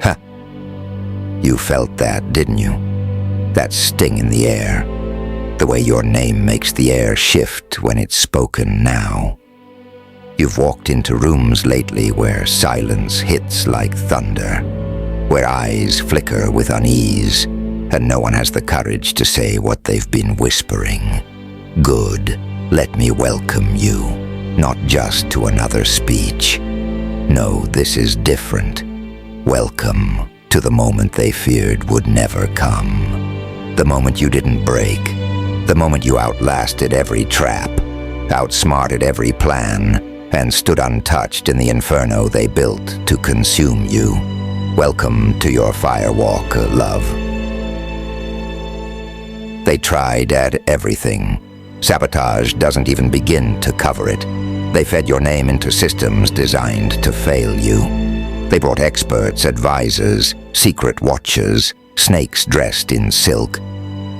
Ha! You felt that, didn't you? That sting in the air. The way your name makes the air shift when it's spoken now. You've walked into rooms lately where silence hits like thunder, where eyes flicker with unease, and no one has the courage to say what they've been whispering. Good. Let me welcome you, not just to another speech. No, this is different. Welcome to the moment they feared would never come. The moment you didn't break. The moment you outlasted every trap, outsmarted every plan, and stood untouched in the inferno they built to consume you. Welcome to your firewalk, love. They tried at everything. Sabotage doesn't even begin to cover it. They fed your name into systems designed to fail you. They brought experts, advisors, secret watchers, snakes dressed in silk,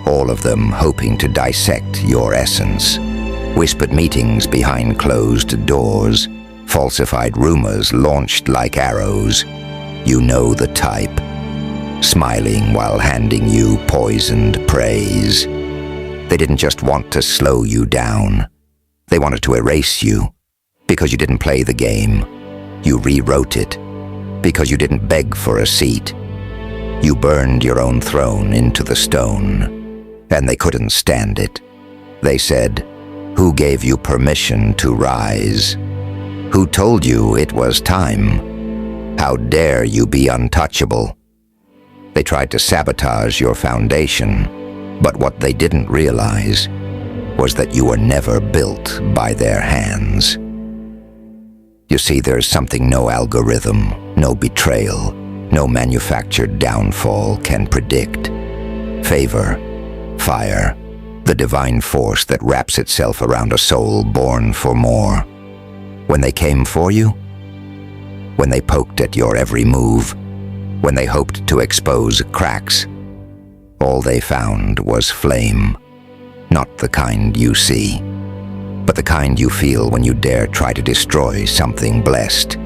all of them hoping to dissect your essence. Whispered meetings behind closed doors, falsified rumors launched like arrows. You know the type, smiling while handing you poisoned praise. They didn't just want to slow you down. They wanted to erase you. Because you didn't play the game. You rewrote it. Because you didn't beg for a seat. You burned your own throne into the stone. And they couldn't stand it. They said, "Who gave you permission to rise? Who told you it was time? How dare you be untouchable?" They tried to sabotage your foundation, but what they didn't realize was that you were never built by their hands. You see, there's something no algorithm, no betrayal, no manufactured downfall can predict. Favor, fire, the divine force that wraps itself around a soul born for more. When they came for you, when they poked at your every move, when they hoped to expose cracks, all they found was flame. Not the kind you see, but the kind you feel when you dare try to destroy something blessed.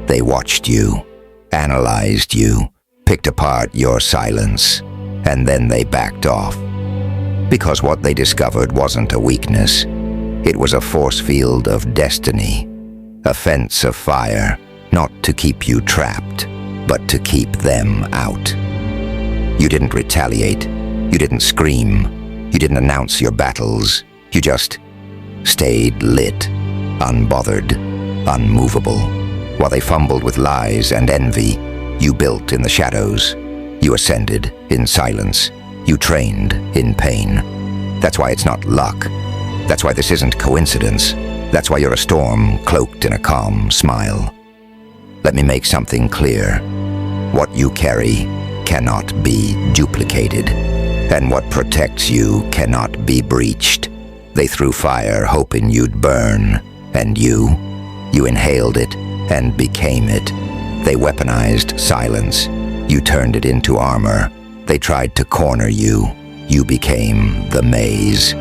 They watched you, analyzed you, picked apart your silence, and then they backed off. Because what they discovered wasn't a weakness. It was a force field of destiny, a fence of fire, not to keep you trapped, but to keep them out. You didn't retaliate. You didn't scream. You didn't announce your battles. You just stayed lit, unbothered, unmovable. While they fumbled with lies and envy, you built in the shadows. You ascended in silence. You trained in pain. That's why it's not luck. That's why this isn't coincidence. That's why you're a storm cloaked in a calm smile. Let me make something clear. What you carry cannot be duplicated, and what protects you cannot be breached. They threw fire hoping you'd burn, and you inhaled it and became it. They weaponized silence. You turned it into armor. They tried to corner you. You became the maze.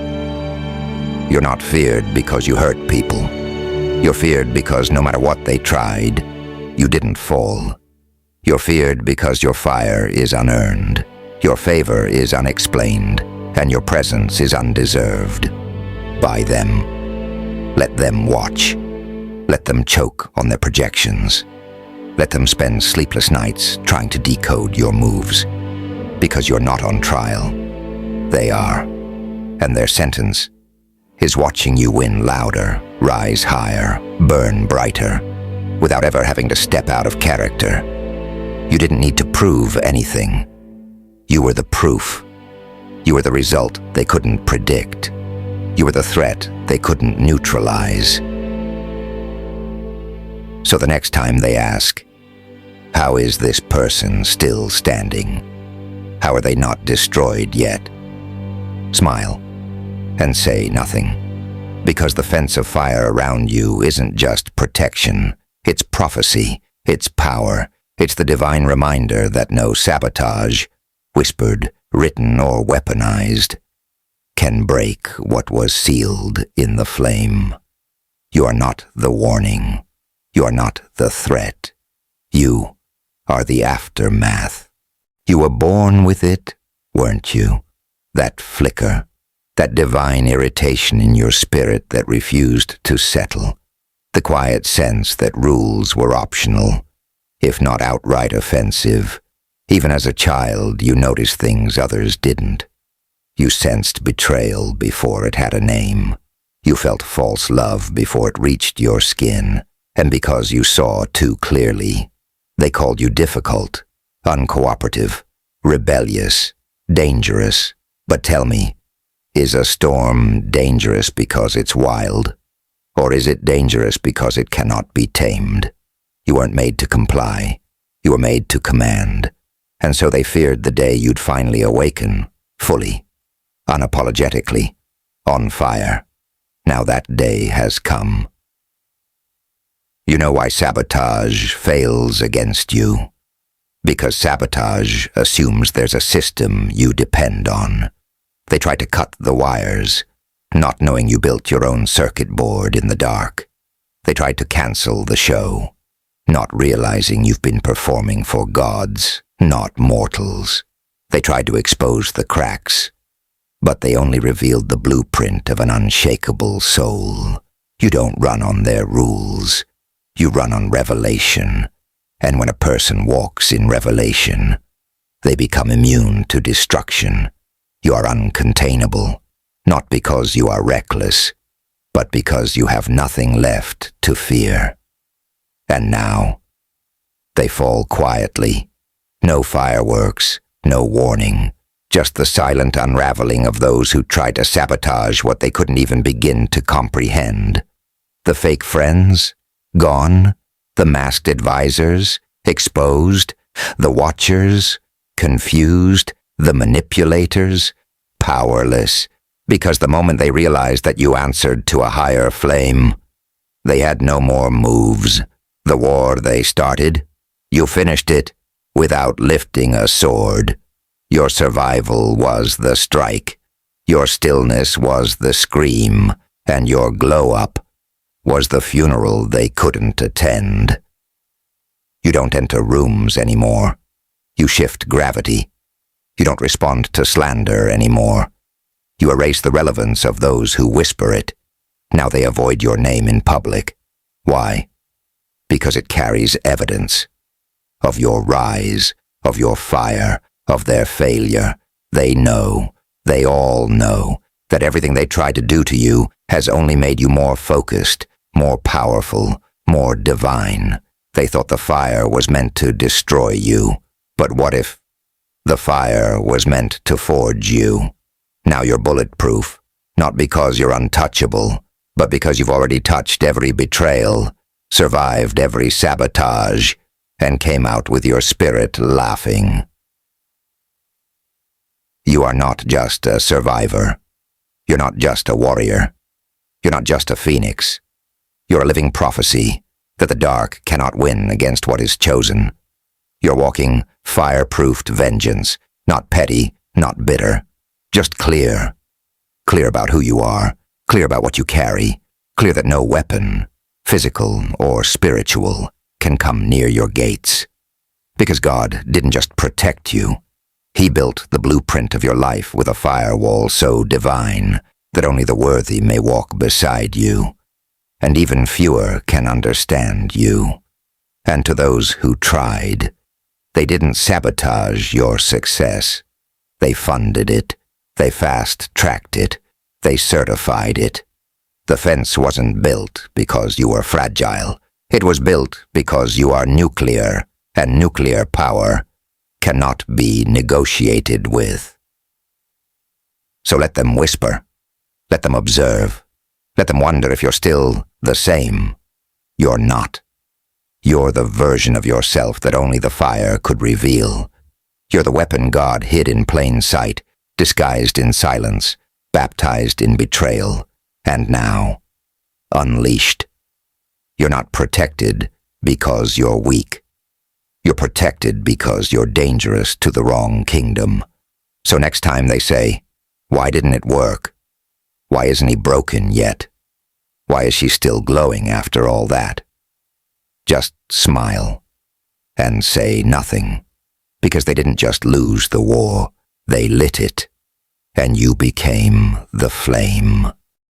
You're not feared because you hurt people. You're feared because no matter what they tried, you didn't fall. You're feared because your fire is unearned, your favor is unexplained, and your presence is undeserved. By them. Let them watch. Let them choke on their projections. Let them spend sleepless nights trying to decode your moves. Because you're not on trial. They are. And their sentence is watching you win louder, rise higher, burn brighter, without ever having to step out of character. You didn't need to prove anything. You were the proof. You were the result they couldn't predict. You were the threat they couldn't neutralize. So the next time they ask, how is this person still standing? How are they not destroyed yet? Smile and say nothing. Because the fence of fire around you isn't just protection. It's prophecy. It's power. It's the divine reminder that no sabotage, whispered, written, or weaponized, can break what was sealed in the flame. You are not the warning. You are not the threat. You are the aftermath. You were born with it, weren't you? That flicker, that divine irritation in your spirit that refused to settle. The quiet sense that rules were optional, if not outright offensive. Even as a child, you noticed things others didn't. You sensed betrayal before it had a name. You felt false love before it reached your skin. And because you saw too clearly, they called you difficult, uncooperative, rebellious, dangerous. But tell me, is a storm dangerous because it's wild? Or is it dangerous because it cannot be tamed? You weren't made to comply. You were made to command. And so they feared the day you'd finally awaken, fully, unapologetically, on fire. Now that day has come. You know why sabotage fails against you? Because sabotage assumes there's a system you depend on. They try to cut the wires, not knowing you built your own circuit board in the dark. They tried to cancel the show, not realizing you've been performing for gods, not mortals. They tried to expose the cracks, but they only revealed the blueprint of an unshakable soul. You don't run on their rules. You run on revelation, and when a person walks in revelation, they become immune to destruction. You are uncontainable, not because you are reckless, but because you have nothing left to fear. And now, they fall quietly. No fireworks, no warning, just the silent unraveling of those who tried to sabotage what they couldn't even begin to comprehend. The fake friends, gone. The masked advisors, exposed. The watchers, confused. The manipulators, powerless. Because the moment they realized that you answered to a higher flame, they had no more moves. The war they started, you finished it without lifting a sword. Your survival was the strike. Your stillness was the scream. And your glow-up was the funeral they couldn't attend. You don't enter rooms anymore. You shift gravity. You don't respond to slander anymore. You erase the relevance of those who whisper it. Now they avoid your name in public. Why? Because it carries evidence of your rise, of your fire, of their failure. They know, they all know, that everything they tried to do to you has only made you more focused, more powerful, more divine. They thought the fire was meant to destroy you. But what if the fire was meant to forge you? Now you're bulletproof, not because you're untouchable, but because you've already touched every betrayal, survived every sabotage, and came out with your spirit laughing. You are not just a survivor. You're not just a warrior. You're not just a phoenix. You're a living prophecy that the dark cannot win against what is chosen. You're walking fireproofed vengeance, not petty, not bitter, just clear. Clear about who you are, clear about what you carry, clear that no weapon, physical or spiritual, can come near your gates. Because God didn't just protect you. He built the blueprint of your life with a firewall so divine that only the worthy may walk beside you. And even fewer can understand you. And to those who tried, they didn't sabotage your success. They funded it. They fast-tracked it. They certified it. The fence wasn't built because you were fragile. It was built because you are nuclear, and nuclear power cannot be negotiated with. So let them whisper. Let them observe. Let them wonder if you're still the same. You're not. You're the version of yourself that only the fire could reveal. You're the weapon God hid in plain sight, disguised in silence, baptized in betrayal, and now, unleashed. You're not protected because you're weak. You're protected because you're dangerous to the wrong kingdom. So next time they say, "Why didn't it work? Why isn't he broken yet? Why is she still glowing after all that?" Just smile. and say nothing, because they didn't just lose the war, they lit it, and you became the flame.